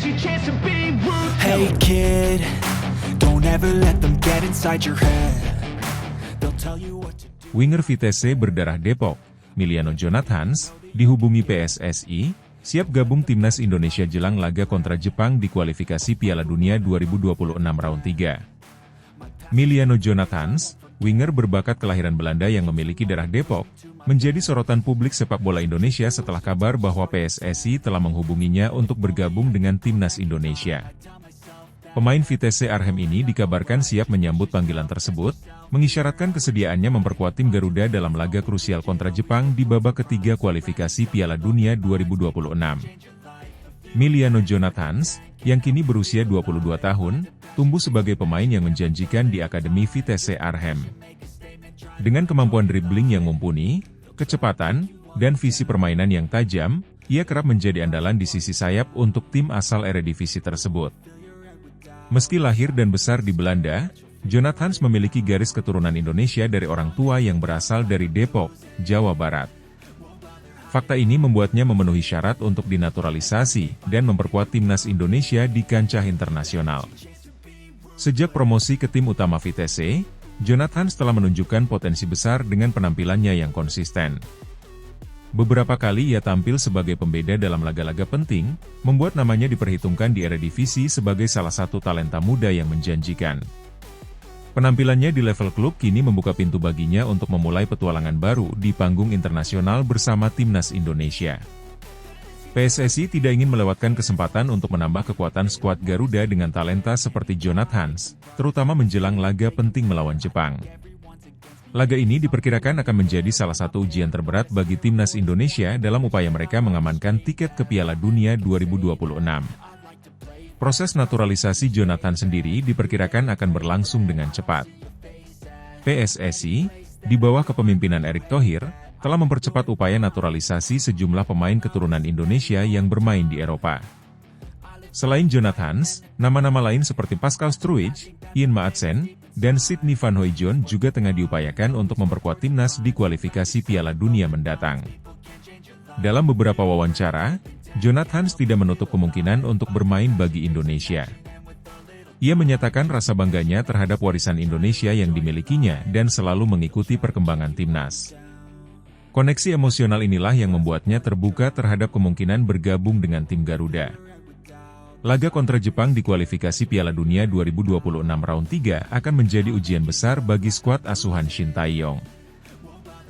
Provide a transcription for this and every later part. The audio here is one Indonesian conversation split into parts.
Hey kid, don't ever let them get inside your head. They'll tell you what to do. Winger Vitesse berdarah Depok, Miliano Jonathans, dihubungi PSSI, siap gabung timnas Indonesia jelang laga kontra Jepang di kualifikasi Piala Dunia 2026 round 3. Miliano Jonathans, winger berbakat kelahiran Belanda yang memiliki darah Depok, menjadi sorotan publik sepak bola Indonesia setelah kabar bahwa PSSI telah menghubunginya untuk bergabung dengan timnas Indonesia. Pemain Vitesse Arnhem ini dikabarkan siap menyambut panggilan tersebut, mengisyaratkan kesediaannya memperkuat tim Garuda dalam laga krusial kontra Jepang di babak ketiga kualifikasi Piala Dunia 2026. Miliano Jonathans, yang kini berusia 22 tahun, tumbuh sebagai pemain yang menjanjikan di Akademi Vitesse Arnhem. Dengan kemampuan dribbling yang mumpuni, kecepatan, dan visi permainan yang tajam, ia kerap menjadi andalan di sisi sayap untuk tim asal Eredivisie tersebut. Meski lahir dan besar di Belanda, Jonathans memiliki garis keturunan Indonesia dari orang tua yang berasal dari Depok, Jawa Barat. Fakta ini membuatnya memenuhi syarat untuk dinaturalisasi dan memperkuat timnas Indonesia di kancah internasional. Sejak promosi ke tim utama Vitesse, Jonathans telah menunjukkan potensi besar dengan penampilannya yang konsisten. Beberapa kali ia tampil sebagai pembeda dalam laga-laga penting, membuat namanya diperhitungkan di Eredivisie sebagai salah satu talenta muda yang menjanjikan. Penampilannya di level klub kini membuka pintu baginya untuk memulai petualangan baru di panggung internasional bersama timnas Indonesia. PSSI tidak ingin melewatkan kesempatan untuk menambah kekuatan skuad Garuda dengan talenta seperti Jonathans, terutama menjelang laga penting melawan Jepang. Laga ini diperkirakan akan menjadi salah satu ujian terberat bagi timnas Indonesia dalam upaya mereka mengamankan tiket ke Piala Dunia 2026. Proses naturalisasi Jonathans sendiri diperkirakan akan berlangsung dengan cepat. PSSI, di bawah kepemimpinan Erick Thohir, telah mempercepat upaya naturalisasi sejumlah pemain keturunan Indonesia yang bermain di Eropa. Selain Jonathans, nama-nama lain seperti Pascal Struijk, Ian Maatsen, dan Sydney Van Hooijdonk juga tengah diupayakan untuk memperkuat timnas di kualifikasi Piala Dunia mendatang. Dalam beberapa wawancara, Jonathans tidak menutup kemungkinan untuk bermain bagi Indonesia. Ia menyatakan rasa bangganya terhadap warisan Indonesia yang dimilikinya dan selalu mengikuti perkembangan timnas. Koneksi emosional inilah yang membuatnya terbuka terhadap kemungkinan bergabung dengan tim Garuda. Laga kontra Jepang di kualifikasi Piala Dunia 2026 round 3 akan menjadi ujian besar bagi skuad asuhan Shin Tae-yong.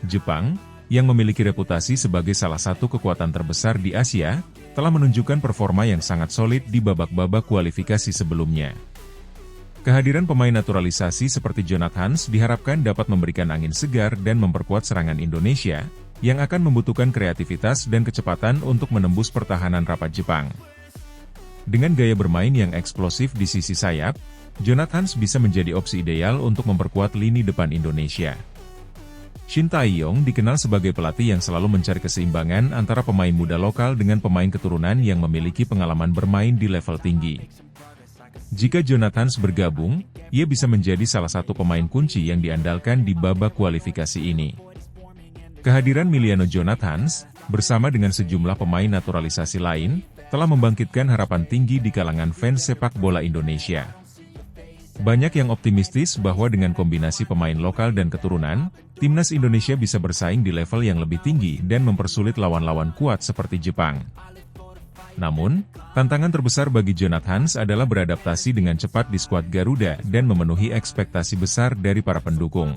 Jepang, yang memiliki reputasi sebagai salah satu kekuatan terbesar di Asia, telah menunjukkan performa yang sangat solid di babak-babak kualifikasi sebelumnya. Kehadiran pemain naturalisasi seperti Jonathans diharapkan dapat memberikan angin segar dan memperkuat serangan Indonesia, yang akan membutuhkan kreativitas dan kecepatan untuk menembus pertahanan rapat Jepang. Dengan gaya bermain yang eksplosif di sisi sayap, Jonathans bisa menjadi opsi ideal untuk memperkuat lini depan Indonesia. Shin Tae-yong dikenal sebagai pelatih yang selalu mencari keseimbangan antara pemain muda lokal dengan pemain keturunan yang memiliki pengalaman bermain di level tinggi. Jika Jonathans bergabung, ia bisa menjadi salah satu pemain kunci yang diandalkan di babak kualifikasi ini. Kehadiran Miliano Jonathans, bersama dengan sejumlah pemain naturalisasi lain, telah membangkitkan harapan tinggi di kalangan fans sepak bola Indonesia. Banyak yang optimistis bahwa dengan kombinasi pemain lokal dan keturunan, timnas Indonesia bisa bersaing di level yang lebih tinggi dan mempersulit lawan-lawan kuat seperti Jepang. Namun, tantangan terbesar bagi Jonathans adalah beradaptasi dengan cepat di skuad Garuda dan memenuhi ekspektasi besar dari para pendukung.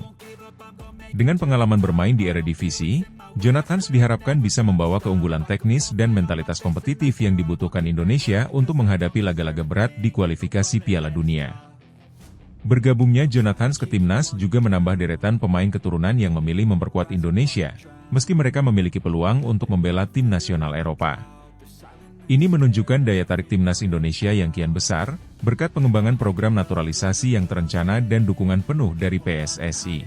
Dengan pengalaman bermain di Eredivisie, Jonathans diharapkan bisa membawa keunggulan teknis dan mentalitas kompetitif yang dibutuhkan Indonesia untuk menghadapi laga-laga berat di kualifikasi Piala Dunia. Bergabungnya Jonathans ke timnas juga menambah deretan pemain keturunan yang memilih memperkuat Indonesia, meski mereka memiliki peluang untuk membela tim nasional Eropa. Ini menunjukkan daya tarik timnas Indonesia yang kian besar, berkat pengembangan program naturalisasi yang terencana dan dukungan penuh dari PSSI.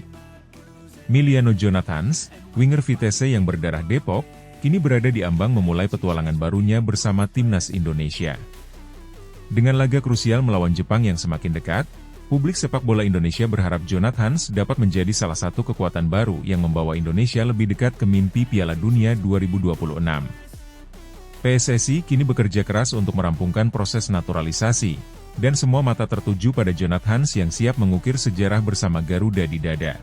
Miliano Jonathans, winger Vitesse yang berdarah Depok, kini berada di ambang memulai petualangan barunya bersama timnas Indonesia. Dengan laga krusial melawan Jepang yang semakin dekat, publik sepak bola Indonesia berharap Jonathans dapat menjadi salah satu kekuatan baru yang membawa Indonesia lebih dekat ke mimpi Piala Dunia 2026. PSSI kini bekerja keras untuk merampungkan proses naturalisasi, dan semua mata tertuju pada Jonathan Hans yang siap mengukir sejarah bersama Garuda di dada.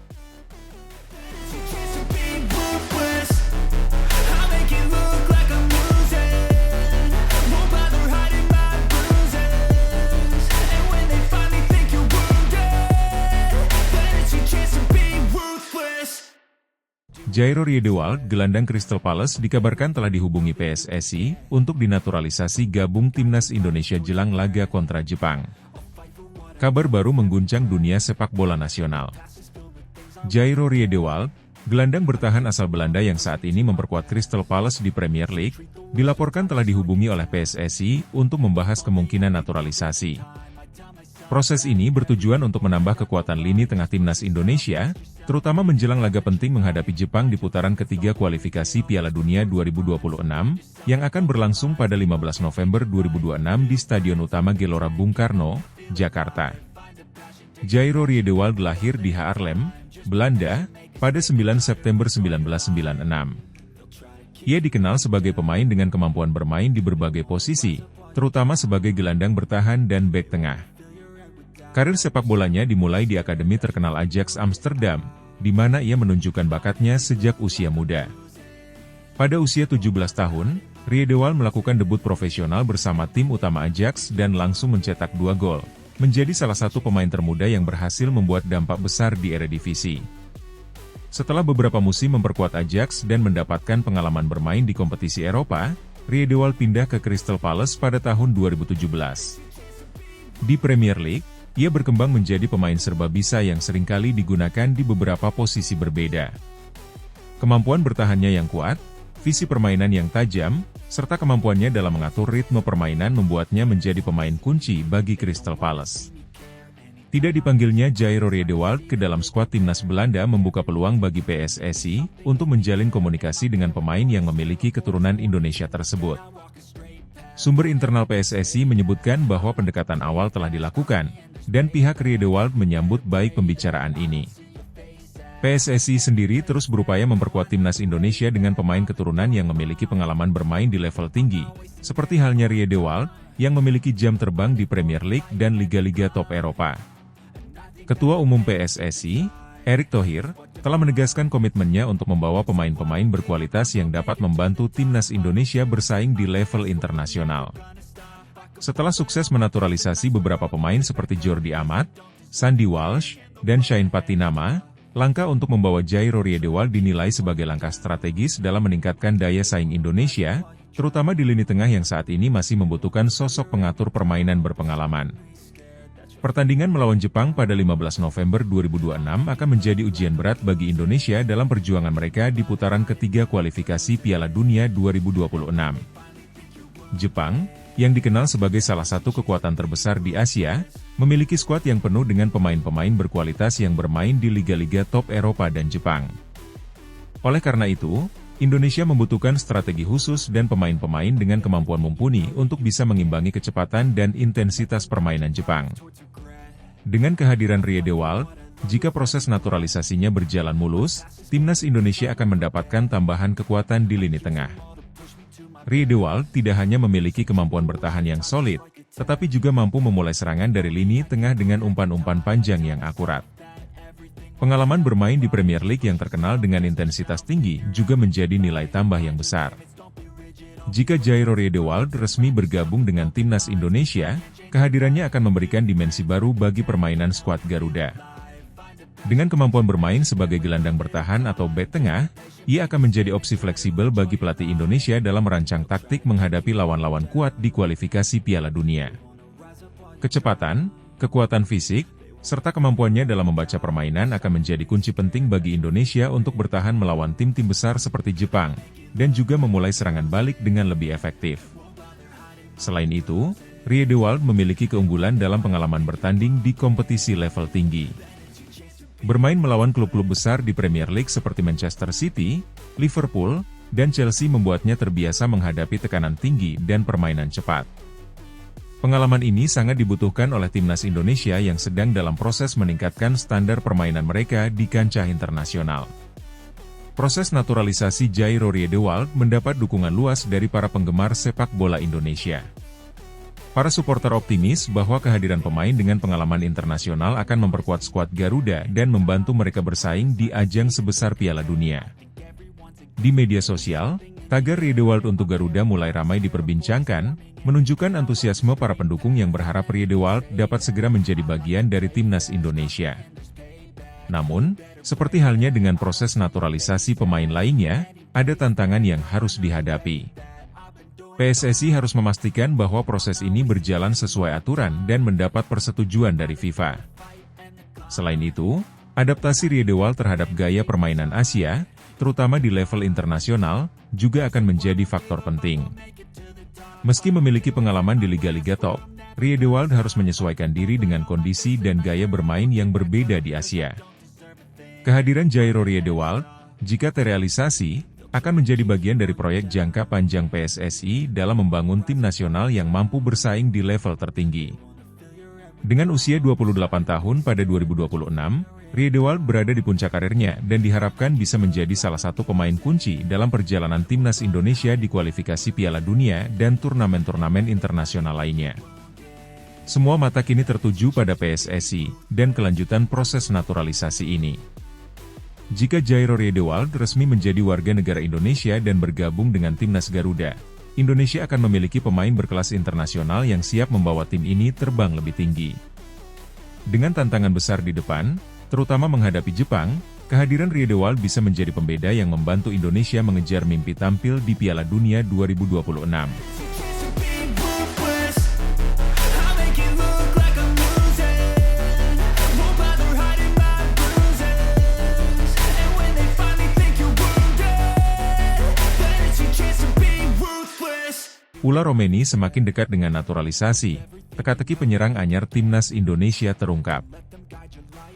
Jairo Riedewald, gelandang Crystal Palace dikabarkan telah dihubungi PSSI untuk dinaturalisasi gabung timnas Indonesia jelang laga kontra Jepang. Kabar baru mengguncang dunia sepak bola nasional. Jairo Riedewald, gelandang bertahan asal Belanda yang saat ini memperkuat Crystal Palace di Premier League, dilaporkan telah dihubungi oleh PSSI untuk membahas kemungkinan naturalisasi. Proses ini bertujuan untuk menambah kekuatan lini tengah timnas Indonesia, terutama menjelang laga penting menghadapi Jepang di putaran ketiga kualifikasi Piala Dunia 2026, yang akan berlangsung pada 15 November 2026 di Stadion Utama Gelora Bung Karno, Jakarta. Jairo Riedewald lahir di Haarlem, Belanda, pada 9 September 1996. Ia dikenal sebagai pemain dengan kemampuan bermain di berbagai posisi, terutama sebagai gelandang bertahan dan bek tengah. Karir sepak bolanya dimulai di akademi terkenal Ajax Amsterdam, di mana ia menunjukkan bakatnya sejak usia muda. Pada usia 17 tahun, Riedewald melakukan debut profesional bersama tim utama Ajax dan langsung mencetak 2 gol, menjadi salah satu pemain termuda yang berhasil membuat dampak besar di Eredivisie. Setelah beberapa musim memperkuat Ajax dan mendapatkan pengalaman bermain di kompetisi Eropa, Riedewald pindah ke Crystal Palace pada tahun 2017. Di Premier League, ia berkembang menjadi pemain serba bisa yang seringkali digunakan di beberapa posisi berbeda. Kemampuan bertahannya yang kuat, visi permainan yang tajam, serta kemampuannya dalam mengatur ritme permainan membuatnya menjadi pemain kunci bagi Crystal Palace. Tidak dipanggilnya Jairo Riedewald ke dalam skuad timnas Belanda membuka peluang bagi PSSI untuk menjalin komunikasi dengan pemain yang memiliki keturunan Indonesia tersebut. Sumber internal PSSI menyebutkan bahwa pendekatan awal telah dilakukan, dan pihak Riedewald menyambut baik pembicaraan ini. PSSI sendiri terus berupaya memperkuat timnas Indonesia dengan pemain keturunan yang memiliki pengalaman bermain di level tinggi, seperti halnya Riedewald, yang memiliki jam terbang di Premier League dan liga-liga top Eropa. Ketua Umum PSSI, Erick Thohir, telah menegaskan komitmennya untuk membawa pemain-pemain berkualitas yang dapat membantu timnas Indonesia bersaing di level internasional. Setelah sukses menaturalisasi beberapa pemain seperti Jordi Amat, Sandy Walsh, dan Shane Patinama, langkah untuk membawa Jairo Riedewald dinilai sebagai langkah strategis dalam meningkatkan daya saing Indonesia, terutama di lini tengah yang saat ini masih membutuhkan sosok pengatur permainan berpengalaman. Pertandingan melawan Jepang pada 15 November 2026 akan menjadi ujian berat bagi Indonesia dalam perjuangan mereka di putaran ketiga kualifikasi Piala Dunia 2026. Jepang, yang dikenal sebagai salah satu kekuatan terbesar di Asia, memiliki skuad yang penuh dengan pemain-pemain berkualitas yang bermain di liga-liga top Eropa dan Jepang. Oleh karena itu, Indonesia membutuhkan strategi khusus dan pemain-pemain dengan kemampuan mumpuni untuk bisa mengimbangi kecepatan dan intensitas permainan Jepang. Dengan kehadiran Riedewald, jika proses naturalisasinya berjalan mulus, timnas Indonesia akan mendapatkan tambahan kekuatan di lini tengah. Riedewald tidak hanya memiliki kemampuan bertahan yang solid, tetapi juga mampu memulai serangan dari lini tengah dengan umpan-umpan panjang yang akurat. Pengalaman bermain di Premier League yang terkenal dengan intensitas tinggi juga menjadi nilai tambah yang besar. Jika Jairo Riedewald resmi bergabung dengan timnas Indonesia, kehadirannya akan memberikan dimensi baru bagi permainan skuad Garuda. Dengan kemampuan bermain sebagai gelandang bertahan atau bek tengah, ia akan menjadi opsi fleksibel bagi pelatih Indonesia dalam merancang taktik menghadapi lawan-lawan kuat di kualifikasi Piala Dunia. Kecepatan, kekuatan fisik, serta kemampuannya dalam membaca permainan akan menjadi kunci penting bagi Indonesia untuk bertahan melawan tim-tim besar seperti Jepang, dan juga memulai serangan balik dengan lebih efektif. Selain itu, Riedewald memiliki keunggulan dalam pengalaman bertanding di kompetisi level tinggi. Bermain melawan klub-klub besar di Premier League seperti Manchester City, Liverpool, dan Chelsea membuatnya terbiasa menghadapi tekanan tinggi dan permainan cepat. Pengalaman ini sangat dibutuhkan oleh timnas Indonesia yang sedang dalam proses meningkatkan standar permainan mereka di kancah internasional. Proses naturalisasi Jairo Riedewald mendapat dukungan luas dari para penggemar sepak bola Indonesia. Para supporter optimis bahwa kehadiran pemain dengan pengalaman internasional akan memperkuat skuad Garuda dan membantu mereka bersaing di ajang sebesar Piala Dunia. Di media sosial, tagar Riedewald untuk Garuda mulai ramai diperbincangkan, menunjukkan antusiasme para pendukung yang berharap Riedewald dapat segera menjadi bagian dari timnas Indonesia. Namun, seperti halnya dengan proses naturalisasi pemain lainnya, ada tantangan yang harus dihadapi. PSSI harus memastikan bahwa proses ini berjalan sesuai aturan dan mendapat persetujuan dari FIFA. Selain itu, adaptasi Riedewald terhadap gaya permainan Asia, terutama di level internasional, juga akan menjadi faktor penting. Meski memiliki pengalaman di liga-liga top, Riedewald harus menyesuaikan diri dengan kondisi dan gaya bermain yang berbeda di Asia. Kehadiran Jairo Riedewald, jika terrealisasi, akan menjadi bagian dari proyek jangka panjang PSSI dalam membangun tim nasional yang mampu bersaing di level tertinggi. Dengan usia 28 tahun pada 2026, Riedewald berada di puncak karirnya dan diharapkan bisa menjadi salah satu pemain kunci dalam perjalanan timnas Indonesia di kualifikasi Piala Dunia dan turnamen-turnamen internasional lainnya. Semua mata kini tertuju pada PSSI dan kelanjutan proses naturalisasi ini. Jika Jairo Riedewald resmi menjadi warga negara Indonesia dan bergabung dengan timnas Garuda, Indonesia akan memiliki pemain berkelas internasional yang siap membawa tim ini terbang lebih tinggi. Dengan tantangan besar di depan, terutama menghadapi Jepang, kehadiran Riedewald bisa menjadi pembeda yang membantu Indonesia mengejar mimpi tampil di Piala Dunia 2026. Ula Romeni semakin dekat dengan naturalisasi, teka-teki penyerang anyar timnas Indonesia terungkap.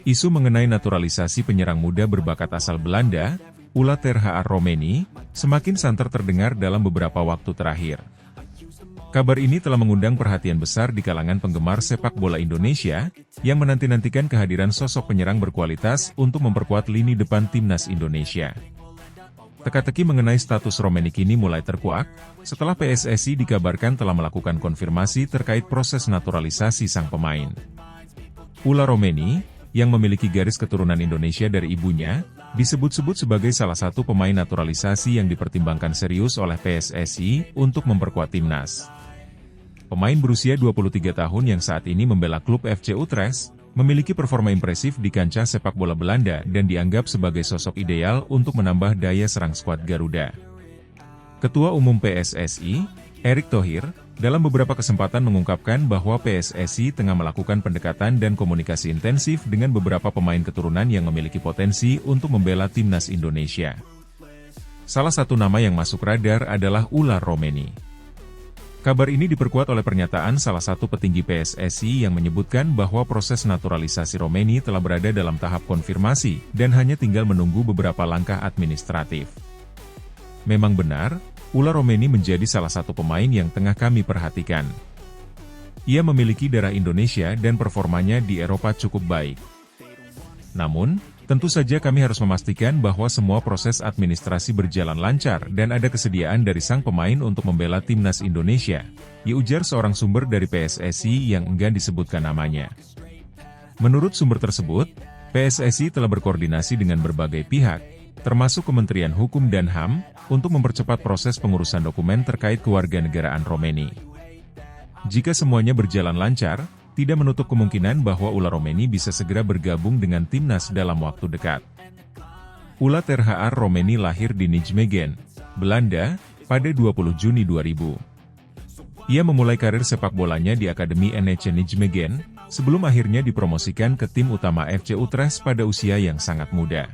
Isu mengenai naturalisasi penyerang muda berbakat asal Belanda, Ula Terhaar Romeni, semakin santer terdengar dalam beberapa waktu terakhir. Kabar ini telah mengundang perhatian besar di kalangan penggemar sepak bola Indonesia, yang menanti-nantikan kehadiran sosok penyerang berkualitas untuk memperkuat lini depan timnas Indonesia. Teka-teki mengenai status Romeni kini mulai terkuak, setelah PSSI dikabarkan telah melakukan konfirmasi terkait proses naturalisasi sang pemain. Ula Romeni, yang memiliki garis keturunan Indonesia dari ibunya, disebut-sebut sebagai salah satu pemain naturalisasi yang dipertimbangkan serius oleh PSSI untuk memperkuat timnas. Pemain berusia 23 tahun yang saat ini membela klub FC Utrecht, memiliki performa impresif di kancah sepak bola Belanda dan dianggap sebagai sosok ideal untuk menambah daya serang skuad Garuda. Ketua Umum PSSI, Erick Thohir, dalam beberapa kesempatan mengungkapkan bahwa PSSI tengah melakukan pendekatan dan komunikasi intensif dengan beberapa pemain keturunan yang memiliki potensi untuk membela timnas Indonesia. Salah satu nama yang masuk radar adalah Ula Romeni. Kabar ini diperkuat oleh pernyataan salah satu petinggi PSSI yang menyebutkan bahwa proses naturalisasi Romeni telah berada dalam tahap konfirmasi dan hanya tinggal menunggu beberapa langkah administratif. Memang benar, Ula Romeni menjadi salah satu pemain yang tengah kami perhatikan. Ia memiliki darah Indonesia dan performanya di Eropa cukup baik. Namun, tentu saja kami harus memastikan bahwa semua proses administrasi berjalan lancar dan ada kesediaan dari sang pemain untuk membela timnas Indonesia, ujar seorang sumber dari PSSI yang enggan disebutkan namanya. Menurut sumber tersebut, PSSI telah berkoordinasi dengan berbagai pihak, termasuk Kementerian Hukum dan HAM, untuk mempercepat proses pengurusan dokumen terkait kewarganegaraan Romeni. Jika semuanya berjalan lancar, tidak menutup kemungkinan bahwa Ula Romeni bisa segera bergabung dengan timnas dalam waktu dekat. Ula Terhaar Romeni lahir di Nijmegen, Belanda, pada 20 Juni 2000. Ia memulai karir sepak bolanya di Akademi NEC Nijmegen, sebelum akhirnya dipromosikan ke tim utama FC Utrecht pada usia yang sangat muda.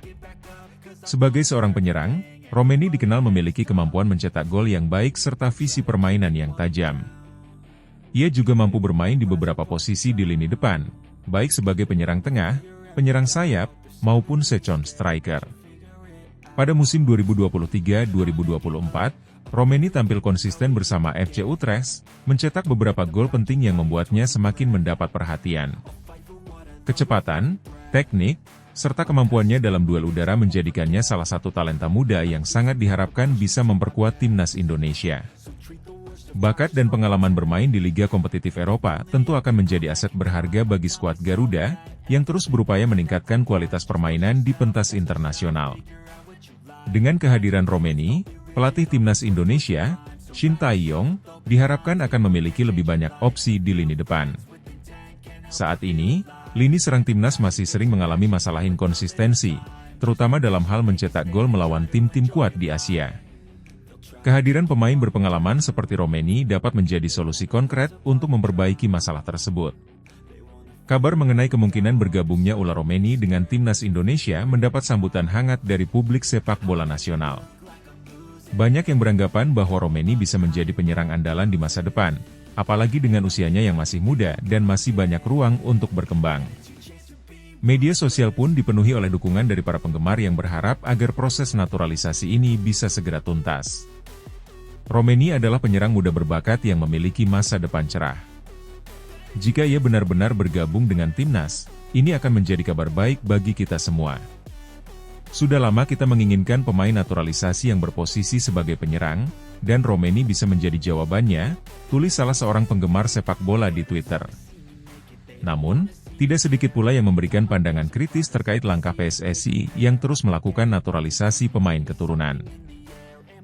Sebagai seorang penyerang, Romeni dikenal memiliki kemampuan mencetak gol yang baik serta visi permainan yang tajam. Ia juga mampu bermain di beberapa posisi di lini depan, baik sebagai penyerang tengah, penyerang sayap, maupun second striker. Pada musim 2023-2024, Romeni tampil konsisten bersama FC Utrecht, mencetak beberapa gol penting yang membuatnya semakin mendapat perhatian. Kecepatan, teknik, serta kemampuannya dalam duel udara menjadikannya salah satu talenta muda yang sangat diharapkan bisa memperkuat timnas Indonesia. Bakat dan pengalaman bermain di liga kompetitif Eropa tentu akan menjadi aset berharga bagi skuad Garuda, yang terus berupaya meningkatkan kualitas permainan di pentas internasional. Dengan kehadiran Romeni, pelatih timnas Indonesia, Shin Tae-yong, diharapkan akan memiliki lebih banyak opsi di lini depan. Saat ini, lini serang timnas masih sering mengalami masalah inkonsistensi, terutama dalam hal mencetak gol melawan tim-tim kuat di Asia. Kehadiran pemain berpengalaman seperti Romeni dapat menjadi solusi konkret untuk memperbaiki masalah tersebut. Kabar mengenai kemungkinan bergabungnya Ula Romeni dengan timnas Indonesia mendapat sambutan hangat dari publik sepak bola nasional. Banyak yang beranggapan bahwa Romeni bisa menjadi penyerang andalan di masa depan, apalagi dengan usianya yang masih muda dan masih banyak ruang untuk berkembang. Media sosial pun dipenuhi oleh dukungan dari para penggemar yang berharap agar proses naturalisasi ini bisa segera tuntas. Romeni adalah penyerang muda berbakat yang memiliki masa depan cerah. Jika ia benar-benar bergabung dengan timnas, ini akan menjadi kabar baik bagi kita semua. Sudah lama kita menginginkan pemain naturalisasi yang berposisi sebagai penyerang, dan Romeni bisa menjadi jawabannya, tulis salah seorang penggemar sepak bola di Twitter. Namun, tidak sedikit pula yang memberikan pandangan kritis terkait langkah PSSI yang terus melakukan naturalisasi pemain keturunan.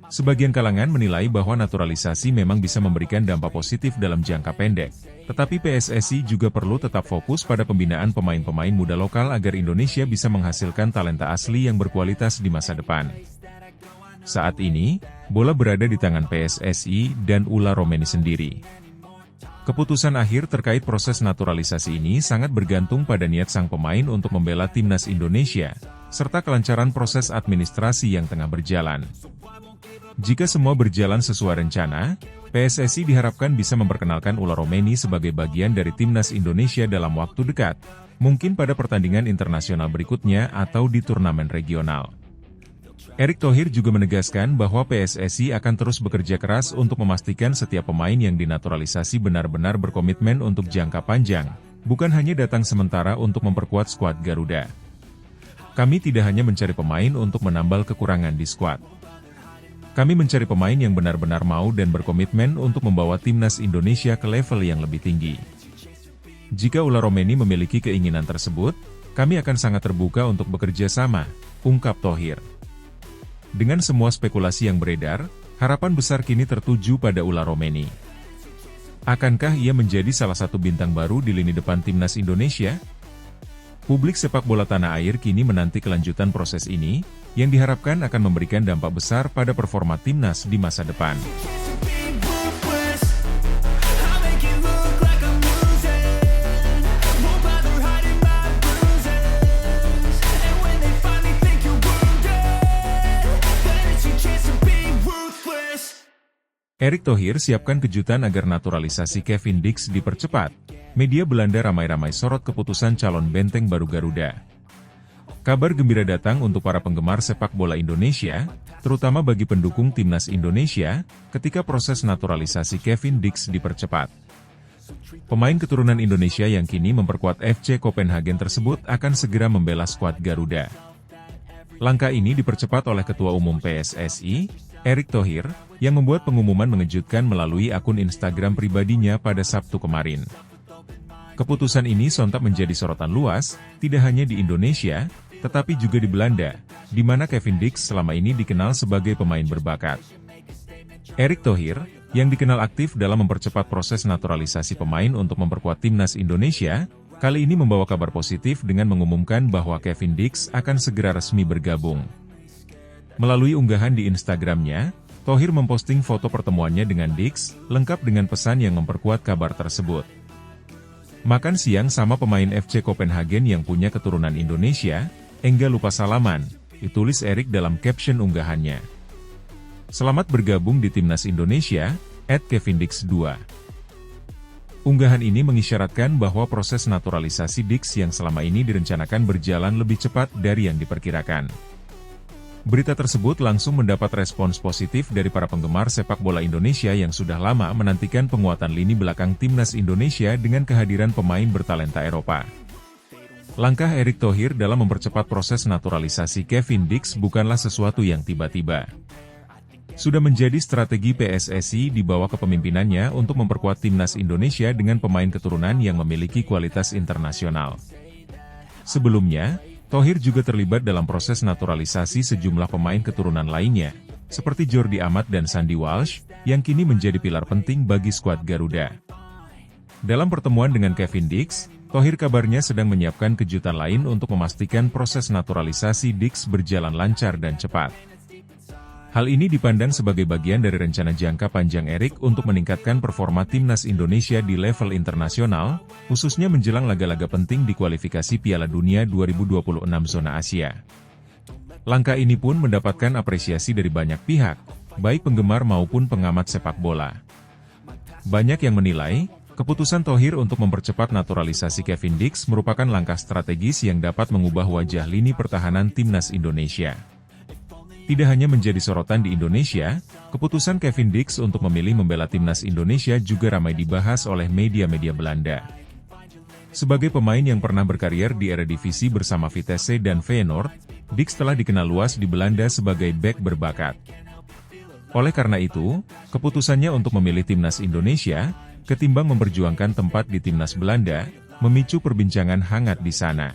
Sebagian kalangan menilai bahwa naturalisasi memang bisa memberikan dampak positif dalam jangka pendek, tetapi PSSI juga perlu tetap fokus pada pembinaan pemain-pemain muda lokal agar Indonesia bisa menghasilkan talenta asli yang berkualitas di masa depan. Saat ini, bola berada di tangan PSSI dan Ula Romeni sendiri. Keputusan akhir terkait proses naturalisasi ini sangat bergantung pada niat sang pemain untuk membela timnas Indonesia, serta kelancaran proses administrasi yang tengah berjalan. Jika semua berjalan sesuai rencana, PSSI diharapkan bisa memperkenalkan Ula Romeni sebagai bagian dari timnas Indonesia dalam waktu dekat, mungkin pada pertandingan internasional berikutnya atau di turnamen regional. Erick Thohir juga menegaskan bahwa PSSI akan terus bekerja keras untuk memastikan setiap pemain yang dinaturalisasi benar-benar berkomitmen untuk jangka panjang, bukan hanya datang sementara untuk memperkuat skuad Garuda. Kami tidak hanya mencari pemain untuk menambal kekurangan di skuad. Kami mencari pemain yang benar-benar mau dan berkomitmen untuk membawa timnas Indonesia ke level yang lebih tinggi. Jika Ula Romeni memiliki keinginan tersebut, kami akan sangat terbuka untuk bekerja sama, ungkap Thohir. Dengan semua spekulasi yang beredar, harapan besar kini tertuju pada Ula Romeni. Akankah ia menjadi salah satu bintang baru di lini depan timnas Indonesia? Publik sepak bola tanah air kini menanti kelanjutan proses ini, yang diharapkan akan memberikan dampak besar pada performa timnas di masa depan. Erick Thohir siapkan kejutan agar naturalisasi Kevin Dix dipercepat. Media Belanda ramai-ramai sorot keputusan calon benteng baru Garuda. Kabar gembira datang untuk para penggemar sepak bola Indonesia, terutama bagi pendukung timnas Indonesia, ketika proses naturalisasi Kevin Dix dipercepat. Pemain keturunan Indonesia yang kini memperkuat FC Copenhagen tersebut akan segera membela skuad Garuda. Langkah ini dipercepat oleh Ketua Umum PSSI, Erick Thohir, yang membuat pengumuman mengejutkan melalui akun Instagram pribadinya pada Sabtu kemarin. Keputusan ini sontak menjadi sorotan luas, tidak hanya di Indonesia, tetapi juga di Belanda, di mana Kevin Dix selama ini dikenal sebagai pemain berbakat. Erick Thohir, yang dikenal aktif dalam mempercepat proses naturalisasi pemain untuk memperkuat timnas Indonesia, kali ini membawa kabar positif dengan mengumumkan bahwa Kevin Dix akan segera resmi bergabung. Melalui unggahan di Instagramnya, Thohir memposting foto pertemuannya dengan Dix, lengkap dengan pesan yang memperkuat kabar tersebut. Makan siang sama pemain FC Copenhagen yang punya keturunan Indonesia, enggak lupa salaman, ditulis Erick dalam caption unggahannya. Selamat bergabung di timnas Indonesia, @KevinDix2. Unggahan ini mengisyaratkan bahwa proses naturalisasi Dix yang selama ini direncanakan berjalan lebih cepat dari yang diperkirakan. Berita tersebut langsung mendapat respons positif dari para penggemar sepak bola Indonesia yang sudah lama menantikan penguatan lini belakang timnas Indonesia dengan kehadiran pemain bertalenta Eropa. Langkah Erick Thohir dalam mempercepat proses naturalisasi Kevin Dix bukanlah sesuatu yang tiba-tiba. Sudah menjadi strategi PSSI di bawah kepemimpinannya untuk memperkuat timnas Indonesia dengan pemain keturunan yang memiliki kualitas internasional. Sebelumnya, Thohir juga terlibat dalam proses naturalisasi sejumlah pemain keturunan lainnya, seperti Jordi Amat dan Sandy Walsh, yang kini menjadi pilar penting bagi skuad Garuda. Dalam pertemuan dengan Kevin Dix, Thohir kabarnya sedang menyiapkan kejutan lain untuk memastikan proses naturalisasi Dix berjalan lancar dan cepat. Hal ini dipandang sebagai bagian dari rencana jangka panjang Erick untuk meningkatkan performa timnas Indonesia di level internasional, khususnya menjelang laga-laga penting di kualifikasi Piala Dunia 2026 zona Asia. Langkah ini pun mendapatkan apresiasi dari banyak pihak, baik penggemar maupun pengamat sepak bola. Banyak yang menilai, keputusan Thohir untuk mempercepat naturalisasi Kevin Dix merupakan langkah strategis yang dapat mengubah wajah lini pertahanan timnas Indonesia. Tidak hanya menjadi sorotan di Indonesia, keputusan Kevin Dix untuk memilih membela timnas Indonesia juga ramai dibahas oleh media-media Belanda. Sebagai pemain yang pernah berkarier di Eredivisie bersama Vitesse dan Feyenoord, Dix telah dikenal luas di Belanda sebagai bek berbakat. Oleh karena itu, keputusannya untuk memilih timnas Indonesia, ketimbang memperjuangkan tempat di timnas Belanda, memicu perbincangan hangat di sana.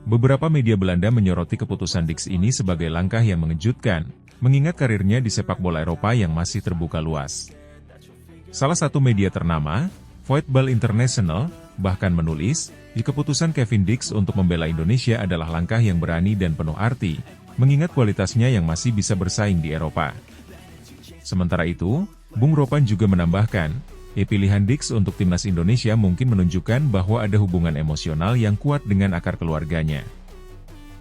Beberapa media Belanda menyoroti keputusan Dix ini sebagai langkah yang mengejutkan, mengingat karirnya di sepak bola Eropa yang masih terbuka luas. Salah satu media ternama, Voetbal International, bahkan menulis, keputusan Kevin Dix untuk membela Indonesia adalah langkah yang berani dan penuh arti, mengingat kualitasnya yang masih bisa bersaing di Eropa. Sementara itu, Bung Ropan juga menambahkan, pilihan Dix untuk timnas Indonesia mungkin menunjukkan bahwa ada hubungan emosional yang kuat dengan akar keluarganya.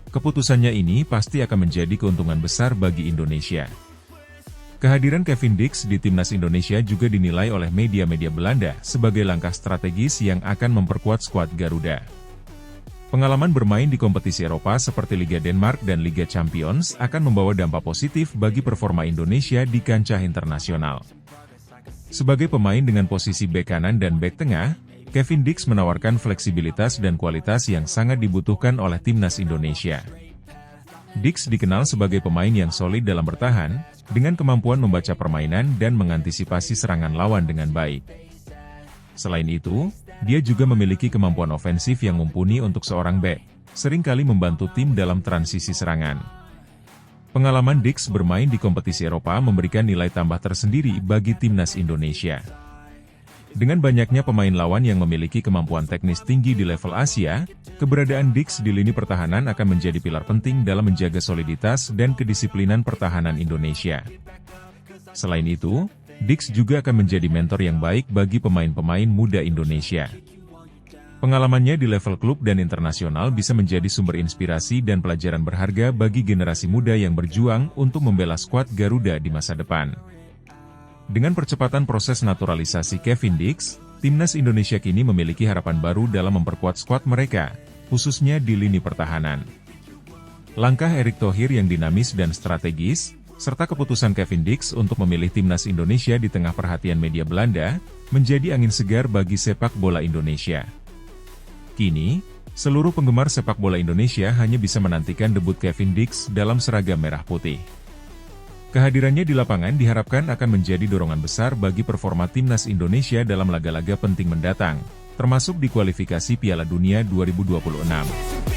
Keputusannya ini pasti akan menjadi keuntungan besar bagi Indonesia. Kehadiran Kevin Dix di timnas Indonesia juga dinilai oleh media-media Belanda sebagai langkah strategis yang akan memperkuat skuad Garuda. Pengalaman bermain di kompetisi Eropa seperti Liga Denmark dan Liga Champions akan membawa dampak positif bagi performa Indonesia di kancah internasional. Sebagai pemain dengan posisi bek kanan dan bek tengah, Kevin Dix menawarkan fleksibilitas dan kualitas yang sangat dibutuhkan oleh timnas Indonesia. Dix dikenal sebagai pemain yang solid dalam bertahan, dengan kemampuan membaca permainan dan mengantisipasi serangan lawan dengan baik. Selain itu, dia juga memiliki kemampuan ofensif yang mumpuni untuk seorang bek, seringkali membantu tim dalam transisi serangan. Pengalaman Dix bermain di kompetisi Eropa memberikan nilai tambah tersendiri bagi timnas Indonesia. Dengan banyaknya pemain lawan yang memiliki kemampuan teknis tinggi di level Asia, keberadaan Dix di lini pertahanan akan menjadi pilar penting dalam menjaga soliditas dan kedisiplinan pertahanan Indonesia. Selain itu, Dix juga akan menjadi mentor yang baik bagi pemain-pemain muda Indonesia. Pengalamannya di level klub dan internasional bisa menjadi sumber inspirasi dan pelajaran berharga bagi generasi muda yang berjuang untuk membela skuad Garuda di masa depan. Dengan percepatan proses naturalisasi Kevin Dix, timnas Indonesia kini memiliki harapan baru dalam memperkuat skuad mereka, khususnya di lini pertahanan. Langkah Erick Thohir yang dinamis dan strategis, serta keputusan Kevin Dix untuk memilih timnas Indonesia di tengah perhatian media Belanda, menjadi angin segar bagi sepak bola Indonesia. Kini, seluruh penggemar sepak bola Indonesia hanya bisa menantikan debut Kevin Dix dalam seragam merah putih. Kehadirannya di lapangan diharapkan akan menjadi dorongan besar bagi performa timnas Indonesia dalam laga-laga penting mendatang, termasuk di kualifikasi Piala Dunia 2026.